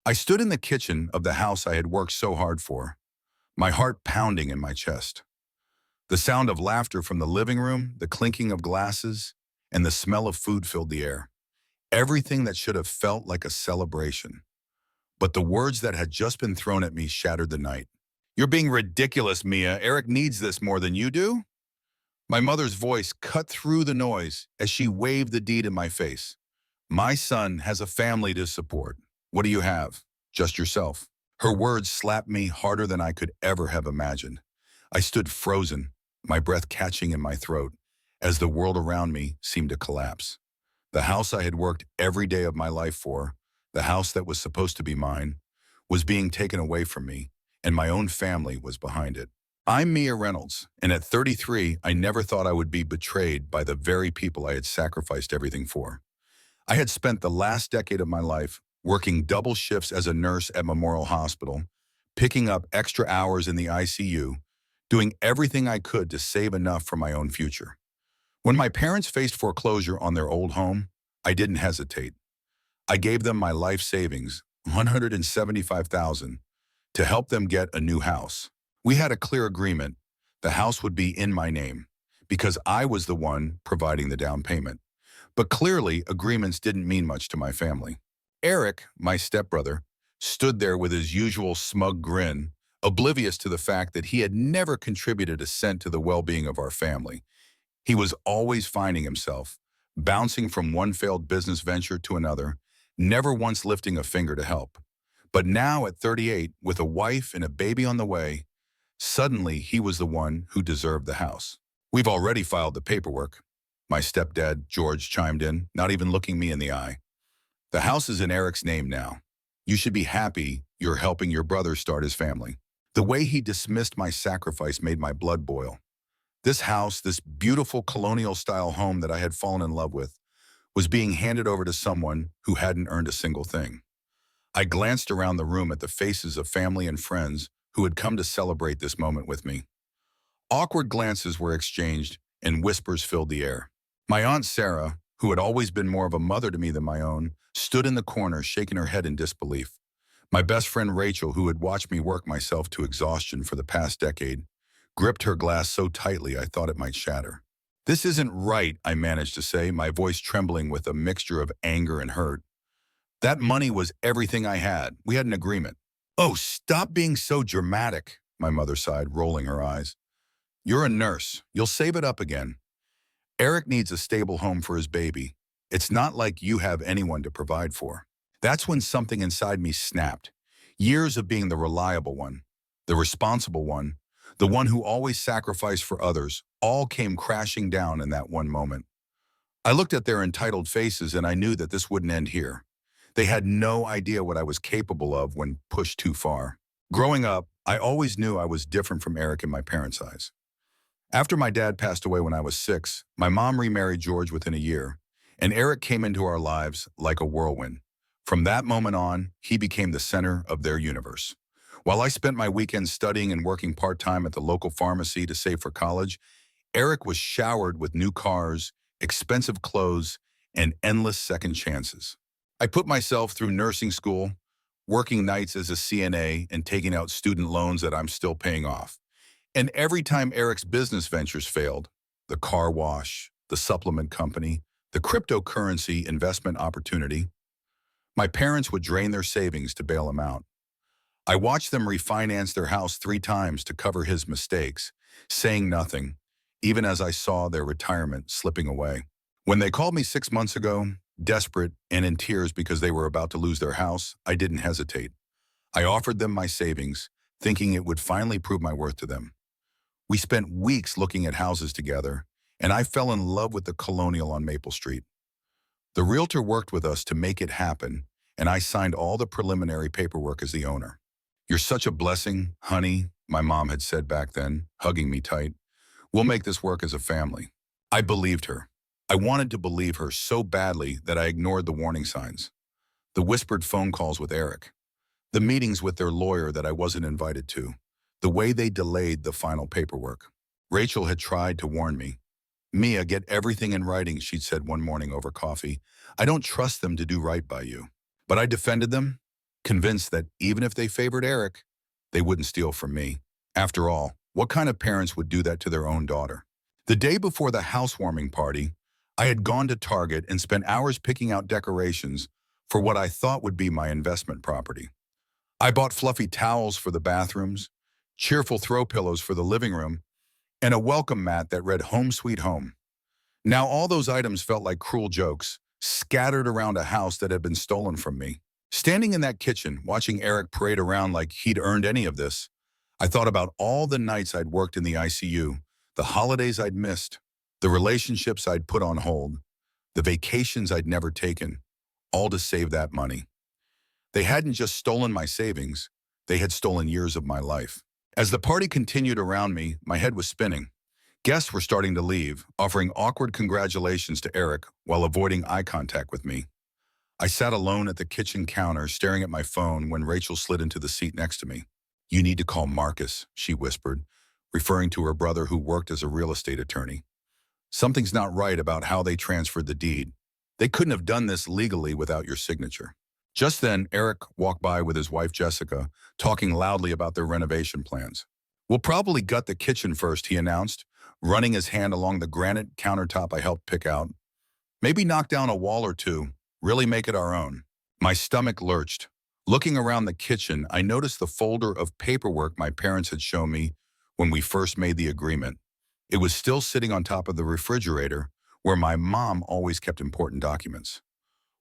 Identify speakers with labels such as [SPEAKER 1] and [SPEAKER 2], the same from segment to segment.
[SPEAKER 1] I stood in the kitchen of the house I had worked so hard for, my heart pounding in my chest. The sound of laughter from the living room, the clinking of glasses, and the smell of food filled the air. Everything that should have felt like a celebration. But the words that had just been thrown at me shattered the night. "You're being ridiculous, Mia. Eric needs this more than you do." My mother's voice cut through the noise as she waved the deed in my face. "My son has a family to support. What do you have? Just yourself." Her words slapped me harder than I could ever have imagined. I stood frozen, my breath catching in my throat, as the world around me seemed to collapse. The house I had worked every day of my life for, the house that was supposed to be mine, was being taken away from me, and my own family was behind it. I'm Mia Reynolds, and at 33, I never thought I would be betrayed by the very people I had sacrificed everything for. I had spent the last decade of my life working double shifts as a nurse at Memorial Hospital, picking up extra hours in the ICU, doing everything I could to save enough for my own future. When my parents faced foreclosure on their old home, I didn't hesitate. I gave them my life savings, $175,000, to help them get a new house. We had a clear agreement. The house would be in my name because I was the one providing the down payment. But clearly, agreements didn't mean much to my family. Eric, my stepbrother, stood there with his usual smug grin, oblivious to the fact that he had never contributed a cent to the well-being of our family. He was always finding himself, bouncing from one failed business venture to another, never once lifting a finger to help. But now at 38, with a wife and a baby on the way, suddenly he was the one who deserved the house. "We've already filed the paperwork," my stepdad, George, chimed in, not even looking me in the eye. "The house is in Eric's name now. You should be happy you're helping your brother start his family." The way he dismissed my sacrifice made my blood boil. This house, this beautiful colonial-style home that I had fallen in love with, was being handed over to someone who hadn't earned a single thing. I glanced around the room at the faces of family and friends who had come to celebrate this moment with me. Awkward glances were exchanged, and whispers filled the air. My Aunt Sarah, who had always been more of a mother to me than my own, stood in the corner shaking her head in disbelief. My best friend Rachel, who had watched me work myself to exhaustion for the past decade, gripped her glass so tightly I thought it might shatter. "This isn't right," I managed to say, my voice trembling with a mixture of anger and hurt. "That money was everything I had. We had an agreement." "Oh, stop being so dramatic," my mother sighed, rolling her eyes. "You're a nurse. You'll save it up again. Eric needs a stable home for his baby. It's not like you have anyone to provide for." That's when something inside me snapped. Years of being the reliable one, the responsible one, the one who always sacrificed for others, all came crashing down in that one moment. I looked at their entitled faces and I knew that this wouldn't end here. They had no idea what I was capable of when pushed too far. Growing up, I always knew I was different from Eric in my parents' eyes. After my dad passed away when I was 6, my mom remarried George within a year, and Eric came into our lives like a whirlwind. From that moment on, he became the center of their universe. While I spent my weekends studying and working part-time at the local pharmacy to save for college, Eric was showered with new cars, expensive clothes, and endless second chances. I put myself through nursing school, working nights as a CNA, and taking out student loans that I'm still paying off. And every time Eric's business ventures failed, the car wash, the supplement company, the cryptocurrency investment opportunity, my parents would drain their savings to bail him out. I watched them refinance their house 3 times to cover his mistakes, saying nothing, even as I saw their retirement slipping away. When they called me 6 months ago, desperate and in tears because they were about to lose their house, I didn't hesitate. I offered them my savings, thinking it would finally prove my worth to them. We spent weeks looking at houses together, and I fell in love with the Colonial on Maple Street. The realtor worked with us to make it happen, and I signed all the preliminary paperwork as the owner. "You're such a blessing, honey," my mom had said back then, hugging me tight. "We'll make this work as a family." I believed her. I wanted to believe her so badly that I ignored the warning signs. The whispered phone calls with Eric. The meetings with their lawyer that I wasn't invited to. The way they delayed the final paperwork. Rachel had tried to warn me. "Mia, get everything in writing," she'd said one morning over coffee. "I don't trust them to do right by you." But I defended them. convinced that even if they favored Eric, they wouldn't steal from me. After all, what kind of parents would do that to their own daughter? The day before the housewarming party, I had gone to Target and spent hours picking out decorations for what I thought would be my investment property. I bought fluffy towels for the bathrooms, cheerful throw pillows for the living room, and a welcome mat that read Home Sweet Home. Now all those items felt like cruel jokes, scattered around a house that had been stolen from me. Standing in that kitchen, watching Eric parade around like he'd earned any of this, I thought about all the nights I'd worked in the ICU, the holidays I'd missed, the relationships I'd put on hold, the vacations I'd never taken, all to save that money. They hadn't just stolen my savings, they had stolen years of my life. As the party continued around me, my head was spinning. Guests were starting to leave, offering awkward congratulations to Eric while avoiding eye contact with me. I sat alone at the kitchen counter staring at my phone when Rachel slid into the seat next to me. "You need to call Marcus," she whispered, referring to her brother who worked as a real estate attorney. "Something's not right about how they transferred the deed. They couldn't have done this legally without your signature." Just then, Eric walked by with his wife Jessica, talking loudly about their renovation plans. "We'll probably gut the kitchen first," he announced, running his hand along the granite countertop I helped pick out. "Maybe knock down a wall or two, really make it our own." My stomach lurched. Looking around the kitchen, I noticed the folder of paperwork my parents had shown me when we first made the agreement. It was still sitting on top of the refrigerator, where my mom always kept important documents.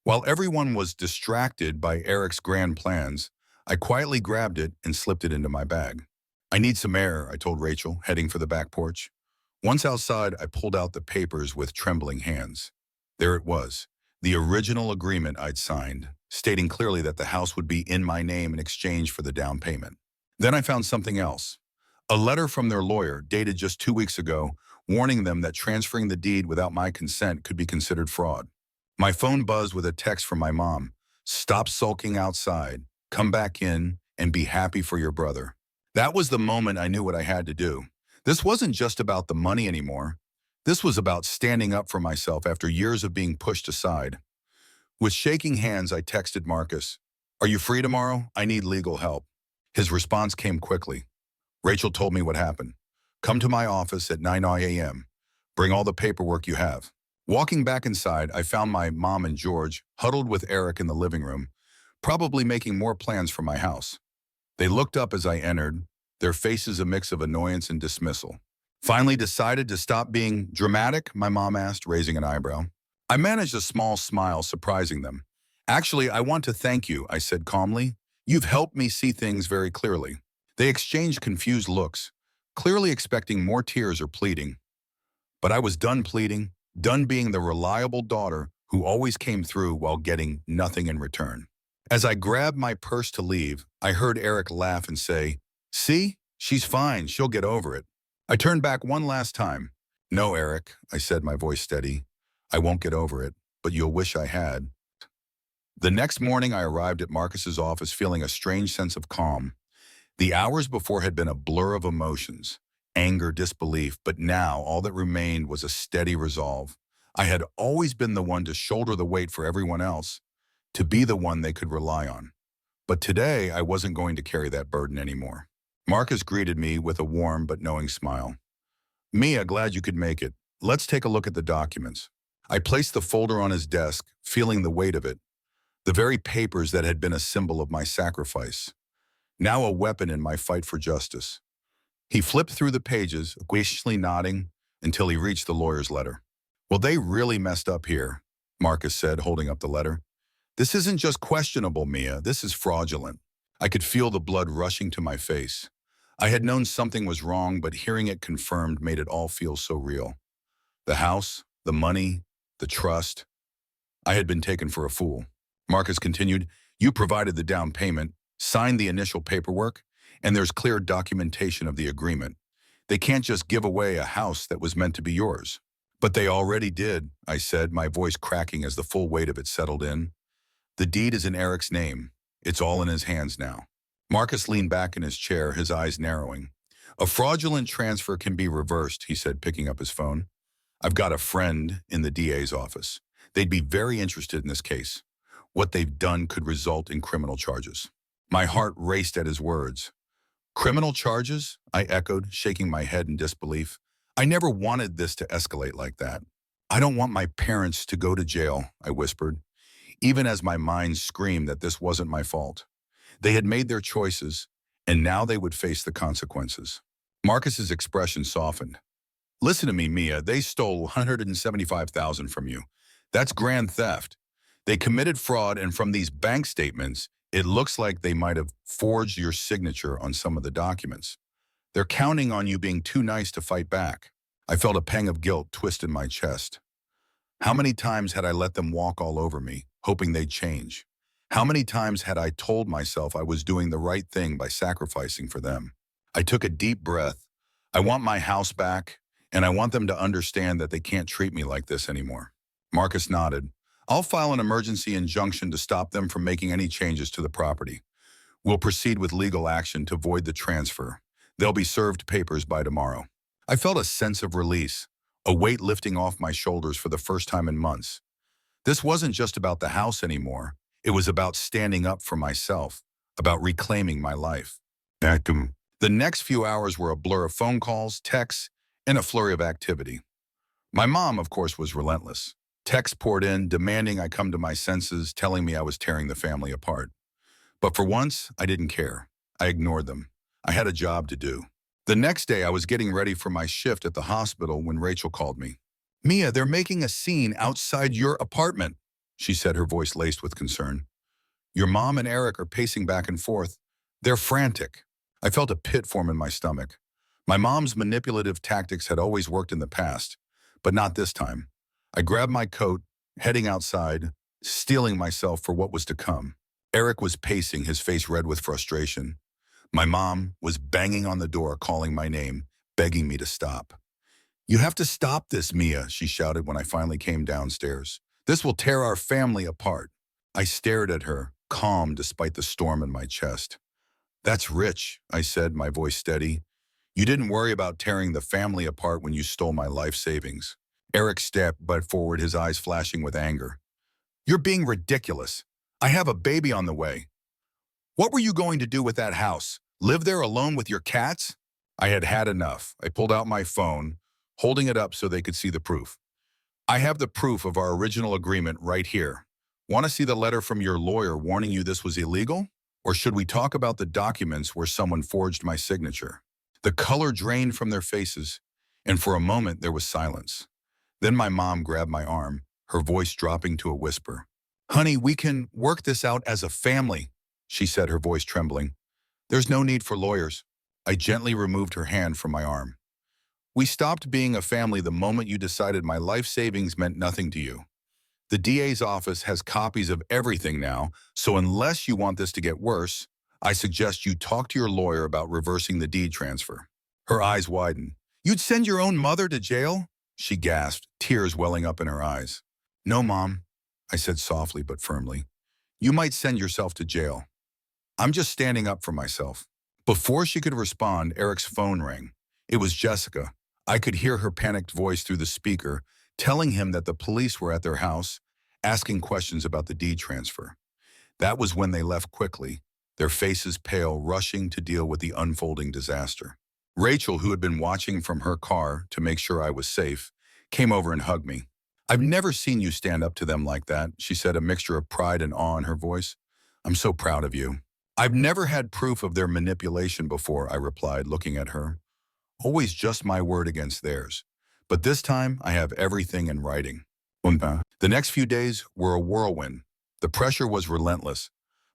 [SPEAKER 1] While everyone was distracted by Eric's grand plans, I quietly grabbed it and slipped it into my bag. "I need some air," I told Rachel, heading for the back porch. Once outside, I pulled out the papers with trembling hands. There it was, the original agreement I'd signed, stating clearly that the house would be in my name in exchange for the down payment. Then I found something else. A letter from their lawyer, dated just 2 weeks ago, warning them that transferring the deed without my consent could be considered fraud. My phone buzzed with a text from my mom. "Stop sulking outside, come back in, and be happy for your brother." That was the moment I knew what I had to do. This wasn't just about the money anymore. This was about standing up for myself after years of being pushed aside. With shaking hands, I texted Marcus, "Are you free tomorrow? I need legal help." His response came quickly. "Rachel told me what happened. Come to my office at 9 a.m. Bring all the paperwork you have." Walking back inside, I found my mom and George huddled with Eric in the living room, probably making more plans for my house. They looked up as I entered, their faces a mix of annoyance and dismissal. "Finally decided to stop being dramatic?" my mom asked, raising an eyebrow. I managed a small smile, surprising them. "Actually, I want to thank you," I said calmly. "You've helped me see things very clearly." They exchanged confused looks, clearly expecting more tears or pleading. But I was done pleading, done being the reliable daughter who always came through while getting nothing in return. As I grabbed my purse to leave, I heard Eric laugh and say, "See, she's fine, she'll get over it." I turned back one last time. "No, Eric," I said, my voice steady. "I won't get over it, but you'll wish I had." The next morning, I arrived at Marcus's office feeling a strange sense of calm. The hours before had been a blur of emotions. Anger, disbelief, but now all that remained was a steady resolve. I had always been the one to shoulder the weight for everyone else, to be the one they could rely on. But today, I wasn't going to carry that burden anymore. Marcus greeted me with a warm but knowing smile. "Mia, glad you could make it. Let's take a look at the documents." I placed the folder on his desk, feeling the weight of it, the very papers that had been a symbol of my sacrifice, now a weapon in my fight for justice. He flipped through the pages, graciously nodding, until he reached the lawyer's letter. "Well, they really messed up here," Marcus said, holding up the letter. "This isn't just questionable, Mia. This is fraudulent." I could feel the blood rushing to my face. I had known something was wrong, but hearing it confirmed made it all feel so real. The house, the money, the trust. I had been taken for a fool. Marcus continued, "You provided the down payment, signed the initial paperwork, and there's clear documentation of the agreement. They can't just give away a house that was meant to be yours." "But they already did," I said, my voice cracking as the full weight of it settled in. "The deed is in Eric's name. It's all in his hands now." Marcus leaned back in his chair, his eyes narrowing. "A fraudulent transfer can be reversed," he said, picking up his phone. "I've got a friend in the DA's office. They'd be very interested in this case. What they've done could result in criminal charges. My heart raced at his words. Criminal charges? I echoed, shaking my head in disbelief. I never wanted this to escalate like that. I don't want my parents to go to jail, I whispered, even as my mind screamed that this wasn't my fault. They had made their choices, and now they would face the consequences. Marcus's expression softened. Listen to me, Mia. They stole $175,000 from you. That's grand theft. They committed fraud, and from these bank statements, it looks like they might have forged your signature on some of the documents. They're counting on you being too nice to fight back. I felt a pang of guilt twist in my chest. How many times had I let them walk all over me, hoping they'd change? How many times had I told myself I was doing the right thing by sacrificing for them? I took a deep breath. I want my house back, and I want them to understand that they can't treat me like this anymore. Marcus nodded. I'll file an emergency injunction to stop them from making any changes to the property. We'll proceed with legal action to void the transfer. They'll be served papers by tomorrow. I felt a sense of release, a weight lifting off my shoulders for the first time in months. This wasn't just about the house anymore. It was about standing up for myself, about reclaiming my life. The next few hours were a blur of phone calls, texts, and a flurry of activity. My mom, of course, was relentless. Texts poured in, demanding I come to my senses, telling me I was tearing the family apart. But for once, I didn't care. I ignored them. I had a job to do. The next day, I was getting ready for my shift at the hospital when Rachel called me. Mia, they're making a scene outside your apartment, she said, her voice laced with concern. Your mom and Eric are pacing back and forth. They're frantic. I felt a pit form in my stomach. My mom's manipulative tactics had always worked in the past, but not this time. I grabbed my coat, heading outside, steeling myself for what was to come. Eric was pacing, his face red with frustration. My mom was banging on the door, calling my name, begging me to stop. You have to stop this, Mia, she shouted when I finally came downstairs. This will tear our family apart. I stared at her, calm despite the storm in my chest. That's rich, I said, my voice steady. You didn't worry about tearing the family apart when you stole my life savings. Eric stepped forward, his eyes flashing with anger. You're being ridiculous. I have a baby on the way. What were you going to do with that house? Live there alone with your cats? I had had enough. I pulled out my phone, holding it up so they could see the proof. I have the proof of our original agreement right here. Want to see the letter from your lawyer warning you this was illegal? Or should we talk about the documents where someone forged my signature? The color drained from their faces, and for a moment there was silence. Then my mom grabbed my arm, her voice dropping to a whisper. Honey, we can work this out as a family, she said, her voice trembling. There's no need for lawyers. I gently removed her hand from my arm. We stopped being a family the moment you decided my life savings meant nothing to you. The DA's office has copies of everything now, so unless you want this to get worse, I suggest you talk to your lawyer about reversing the deed transfer. Her eyes widened. You'd send your own mother to jail? She gasped, tears welling up in her eyes. No, Mom, I said softly but firmly. You might send yourself to jail. I'm just standing up for myself. Before she could respond, Eric's phone rang. It was Jessica. I could hear her panicked voice through the speaker, telling him that the police were at their house, asking questions about the deed transfer. That was when they left quickly, their faces pale, rushing to deal with the unfolding disaster. Rachel, who had been watching from her car to make sure I was safe, came over and hugged me. I've never seen you stand up to them like that, she said, a mixture of pride and awe in her voice. I'm so proud of you. I've never had proof of their manipulation before, I replied, looking at her. Always just my word against theirs. But this time, I have everything in writing. The next few days were a whirlwind. The pressure was relentless,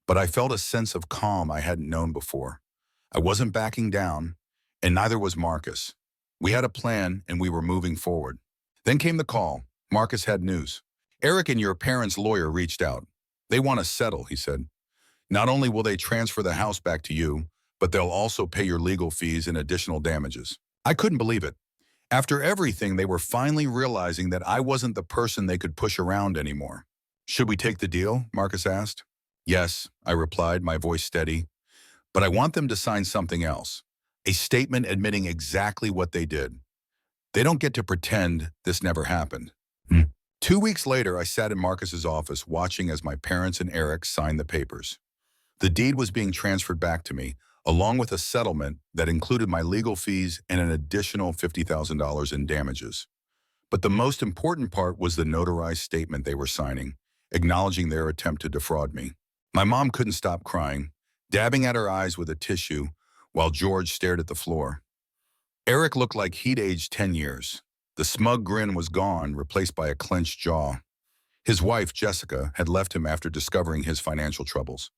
[SPEAKER 1] but I felt a sense of calm I hadn't known before. I wasn't backing down, and neither was Marcus. We had a plan, and we were moving forward. Then came the call. Marcus had news. Eric and your parents' lawyer reached out. They want to settle, he said. Not only will they transfer the house back to you, but they'll also pay your legal fees and additional damages. I couldn't believe it. After everything, they were finally realizing that I wasn't the person they could push around anymore. Should we take the deal? Marcus asked. Yes, I replied, my voice steady. But I want them to sign something else. A statement admitting exactly what they did. They don't get to pretend this never happened. 2 weeks later, I sat in Marcus's office watching as my parents and Eric signed the papers. The deed was being transferred back to me, along with a settlement that included my legal fees and an additional $50,000 in damages. But the most important part was the notarized statement they were signing, acknowledging their attempt to defraud me. My mom couldn't stop crying, dabbing at her eyes with a tissue while George stared at the floor. Eric looked like he'd aged 10 years. The smug grin was gone, replaced by a clenched jaw. His wife, Jessica, had left him after discovering his financial troubles.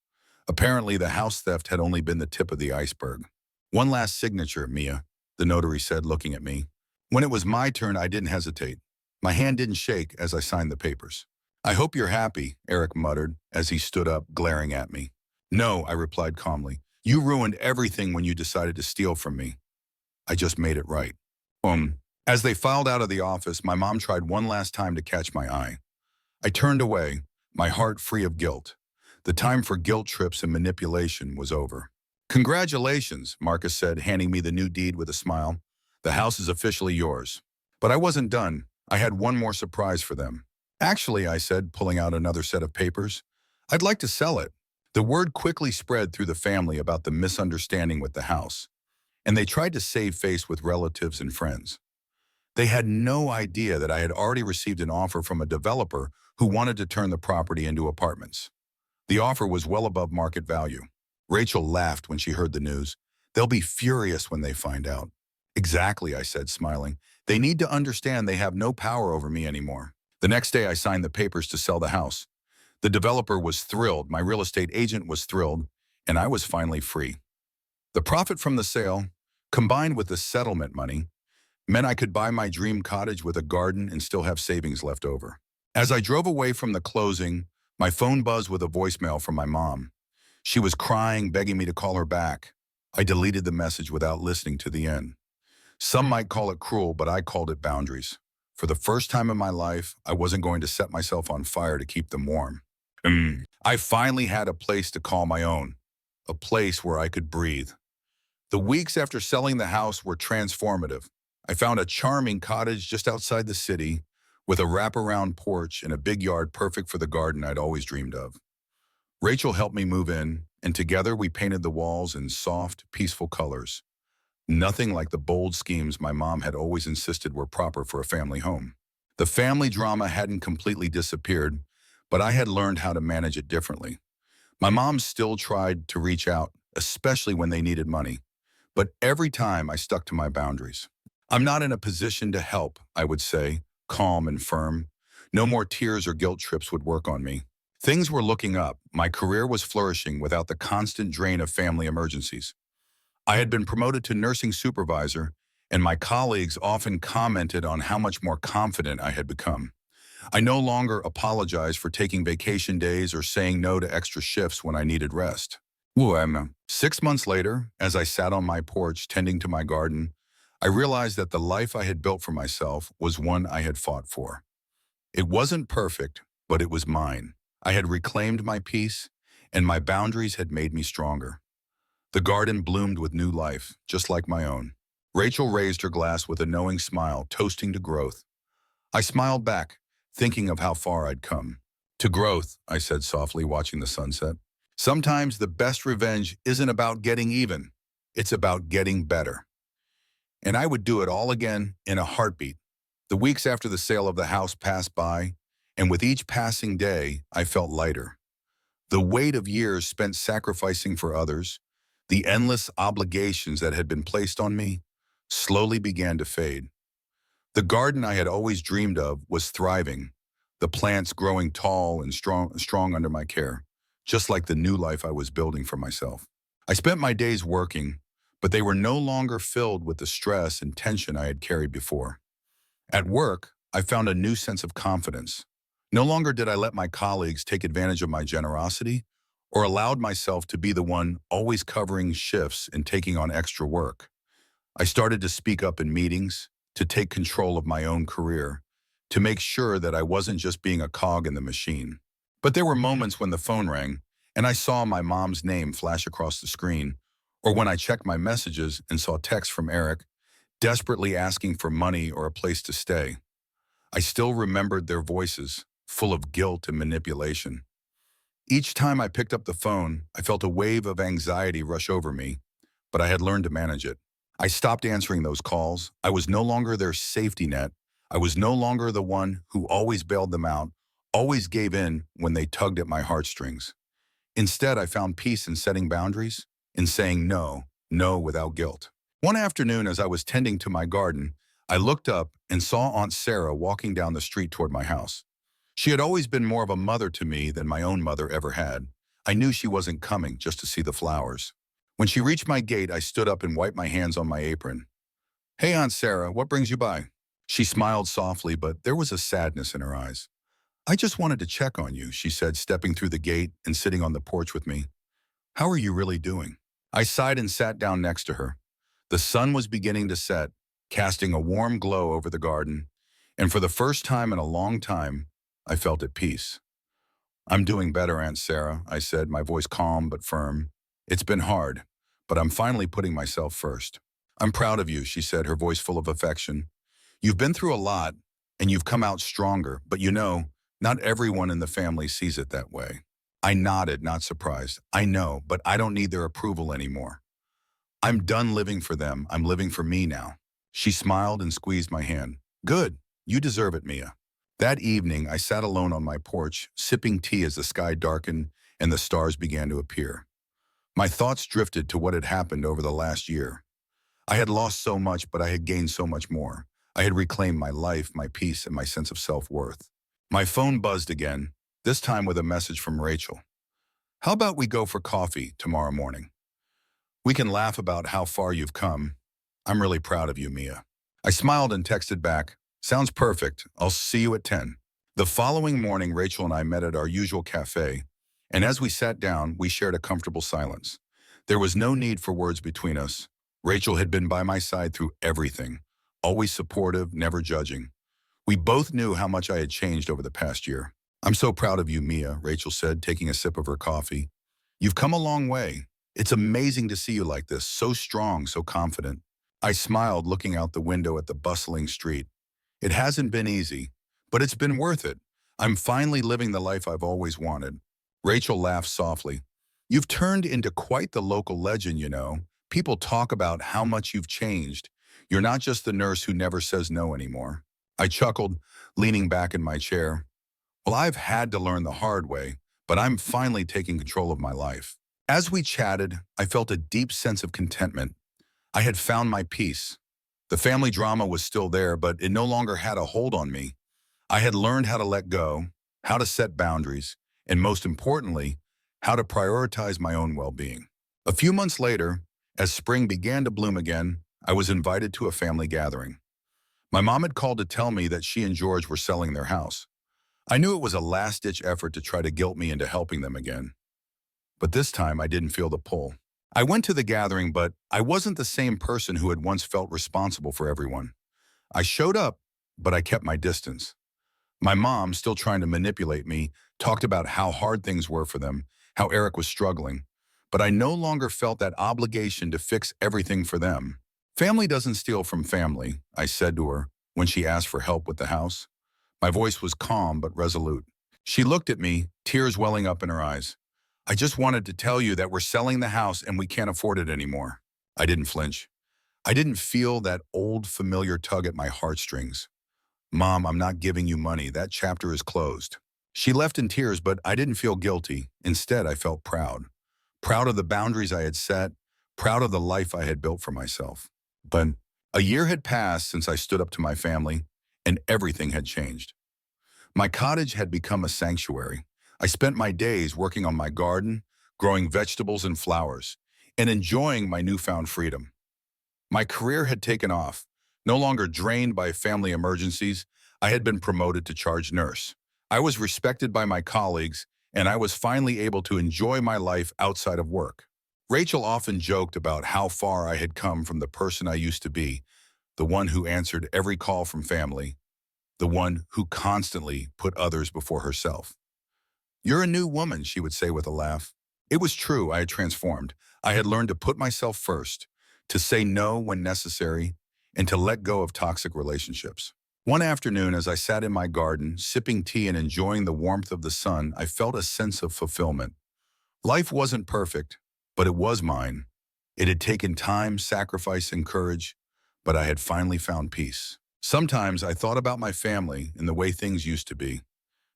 [SPEAKER 1] Apparently, the house theft had only been the tip of the iceberg. "One last signature, Mia," the notary said, looking at me. When it was my turn, I didn't hesitate. My hand didn't shake as I signed the papers. "I hope you're happy," Eric muttered as he stood up, glaring at me. "No," I replied calmly. "You ruined everything when you decided to steal from me. I just made it right." As they filed out of the office, my mom tried one last time to catch my eye. I turned away, my heart free of guilt. The time for guilt trips and manipulation was over. "Congratulations," Marcus said, handing me the new deed with a smile. "The house is officially yours." But I wasn't done. I had one more surprise for them. "Actually," I said, pulling out another set of papers, "I'd like to sell it." The word quickly spread through the family about the misunderstanding with the house, and they tried to save face with relatives and friends. They had no idea that I had already received an offer from a developer who wanted to turn the property into apartments. The offer was well above market value. Rachel laughed when she heard the news. "They'll be furious when they find out." "Exactly," I said, smiling. "They need to understand they have no power over me anymore." The next day, I signed the papers to sell the house. The developer was thrilled, my real estate agent was thrilled, and I was finally free. The profit from the sale, combined with the settlement money, meant I could buy my dream cottage with a garden and still have savings left over. As I drove away from the closing, my phone buzzed with a voicemail from my mom. She was crying, begging me to call her back. I deleted the message without listening to the end. Some might call it cruel, but I called it boundaries. For the first time in my life, I wasn't going to set myself on fire to keep them warm. I finally had a place to call my own, a place where I could breathe. The weeks after selling the house were transformative. I found a charming cottage just outside the city with a wraparound porch and a big yard perfect for the garden I'd always dreamed of. Rachel helped me move in, and together we painted the walls in soft, peaceful colors. Nothing like the bold schemes my mom had always insisted were proper for a family home. The family drama hadn't completely disappeared, but I had learned how to manage it differently. My mom still tried to reach out, especially when they needed money, but every time I stuck to my boundaries. "I'm not in a position to help," I would say, calm and firm. No more tears or guilt trips would work on me. Things were looking up. My career was flourishing without the constant drain of family emergencies. I had been promoted to nursing supervisor, and my colleagues often commented on how much more confident I had become. I no longer apologized for taking vacation days or saying no to extra shifts when I needed rest. 6 months later, as I sat on my porch tending to my garden, I realized that the life I had built for myself was one I had fought for. It wasn't perfect, but it was mine. I had reclaimed my peace, and my boundaries had made me stronger. The garden bloomed with new life, just like my own. Rachel raised her glass with a knowing smile, toasting to growth. I smiled back, thinking of how far I'd come. "To growth," I said softly, watching the sunset. "Sometimes the best revenge isn't about getting even. It's about getting better." And I would do it all again in a heartbeat. The weeks after the sale of the house passed by, and with each passing day, I felt lighter. The weight of years spent sacrificing for others, the endless obligations that had been placed on me, slowly began to fade. The garden I had always dreamed of was thriving, the plants growing tall and strong under my care, just like the new life I was building for myself. I spent my days working, but they were no longer filled with the stress and tension I had carried before. At work, I found a new sense of confidence. No longer did I let my colleagues take advantage of my generosity or allowed myself to be the one always covering shifts and taking on extra work. I started to speak up in meetings, to take control of my own career, to make sure that I wasn't just being a cog in the machine. But there were moments when the phone rang and I saw my mom's name flash across the screen, or when I checked my messages and saw texts from Eric, desperately asking for money or a place to stay. I still remembered their voices, full of guilt and manipulation. Each time I picked up the phone, I felt a wave of anxiety rush over me, but I had learned to manage it. I stopped answering those calls. I was no longer their safety net. I was no longer the one who always bailed them out, always gave in when they tugged at my heartstrings. Instead, I found peace in setting boundaries, in saying no, no without guilt. One afternoon, as I was tending to my garden, I looked up and saw Aunt Sarah walking down the street toward my house. She had always been more of a mother to me than my own mother ever had. I knew she wasn't coming just to see the flowers. When she reached my gate, I stood up and wiped my hands on my apron. "Hey, Aunt Sarah, what brings you by?" She smiled softly, but there was a sadness in her eyes. "I just wanted to check on you," she said, stepping through the gate and sitting on the porch with me. "How are you really doing?" I sighed and sat down next to her. The sun was beginning to set, casting a warm glow over the garden, and for the first time in a long time, I felt at peace. "I'm doing better, Aunt Sarah," I said, my voice calm but firm. "It's been hard, but I'm finally putting myself first." "I'm proud of you," she said, her voice full of affection. "You've been through a lot, and you've come out stronger, but you know, not everyone in the family sees it that way." I nodded, not surprised. "I know, but I don't need their approval anymore. I'm done living for them. I'm living for me now." She smiled and squeezed my hand. "Good. You deserve it, Mia." That evening, I sat alone on my porch, sipping tea as the sky darkened and the stars began to appear. My thoughts drifted to what had happened over the last year. I had lost so much, but I had gained so much more. I had reclaimed my life, my peace, and my sense of self-worth. My phone buzzed again, this time with a message from Rachel. "How about we go for coffee tomorrow morning? We can laugh about how far you've come. I'm really proud of you, Mia." I smiled and texted back, "Sounds perfect. I'll see you at 10. The following morning, Rachel and I met at our usual cafe, and as we sat down, we shared a comfortable silence. There was no need for words between us. Rachel had been by my side through everything, always supportive, never judging. We both knew how much I had changed over the past year. "I'm so proud of you, Mia," Rachel said, taking a sip of her coffee. "You've come a long way. It's amazing to see you like this, so strong, so confident." I smiled, looking out the window at the bustling street. "It hasn't been easy, but it's been worth it. I'm finally living the life I've always wanted." Rachel laughed softly. "You've turned into quite the local legend, you know. People talk about how much you've changed. You're not just the nurse who never says no anymore." I chuckled, leaning back in my chair. "Well, I've had to learn the hard way, but I'm finally taking control of my life." As we chatted, I felt a deep sense of contentment. I had found my peace. The family drama was still there, but it no longer had a hold on me. I had learned how to let go, how to set boundaries, and most importantly, how to prioritize my own well-being. A few months later, as spring began to bloom again, I was invited to a family gathering. My mom had called to tell me that she and George were selling their house. I knew it was a last-ditch effort to try to guilt me into helping them again. But this time, I didn't feel the pull. I went to the gathering, but I wasn't the same person who had once felt responsible for everyone. I showed up, but I kept my distance. My mom, still trying to manipulate me, talked about how hard things were for them, how Eric was struggling. But I no longer felt that obligation to fix everything for them. "Family doesn't steal from family," I said to her when she asked for help with the house. My voice was calm but resolute. She looked at me, tears welling up in her eyes. "I just wanted to tell you that we're selling the house and we can't afford it anymore." I didn't flinch. I didn't feel that old familiar tug at my heartstrings. "Mom, I'm not giving you money. That chapter is closed." She left in tears, but I didn't feel guilty. Instead, I felt proud. Proud of the boundaries I had set, proud of the life I had built for myself. But a year had passed since I stood up to my family, and everything had changed. My cottage had become a sanctuary. I spent my days working on my garden, growing vegetables and flowers, and enjoying my newfound freedom. My career had taken off. No longer drained by family emergencies, I had been promoted to charge nurse. I was respected by my colleagues, and I was finally able to enjoy my life outside of work. Rachel often joked about how far I had come from the person I used to be, the one who answered every call from family, the one who constantly put others before herself. "You're a new woman," she would say with a laugh. It was true, I had transformed. I had learned to put myself first, to say no when necessary, and to let go of toxic relationships. One afternoon, as I sat in my garden, sipping tea and enjoying the warmth of the sun, I felt a sense of fulfillment. Life wasn't perfect, but it was mine. It had taken time, sacrifice, and courage, but I had finally found peace. Sometimes I thought about my family and the way things used to be.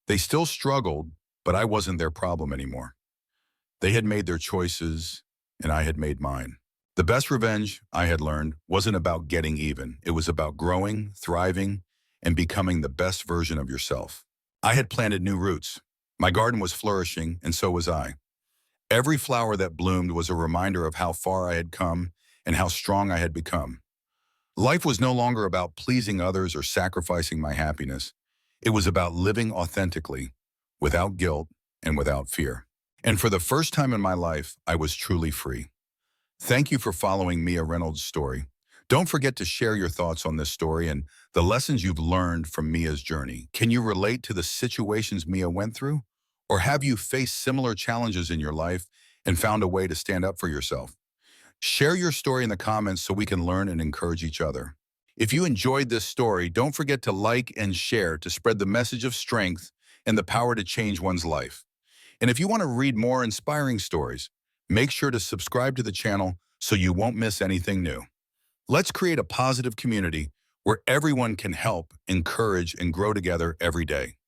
[SPEAKER 1] They still struggled, but I wasn't their problem anymore. They had made their choices, and I had made mine. The best revenge, I had learned, wasn't about getting even. It was about growing, thriving, and becoming the best version of yourself. I had planted new roots. My garden was flourishing, and so was I. Every flower that bloomed was a reminder of how far I had come and how strong I had become. Life was no longer about pleasing others or sacrificing my happiness. It was about living authentically, without guilt and without fear. And for the first time in my life, I was truly free. Thank you for following Mia Reynolds' story. Don't forget to share your thoughts on this story and the lessons you've learned from Mia's journey. Can you relate to the situations Mia went through? Or have you faced similar challenges in your life and found a way to stand up for yourself? Share your story in the comments so we can learn and encourage each other. If you enjoyed this story, don't forget to like and share to spread the message of strength and the power to change one's life. And if you want to read more inspiring stories, make sure to subscribe to the channel so you won't miss anything new. Let's create a positive community where everyone can help, encourage, and grow together every day.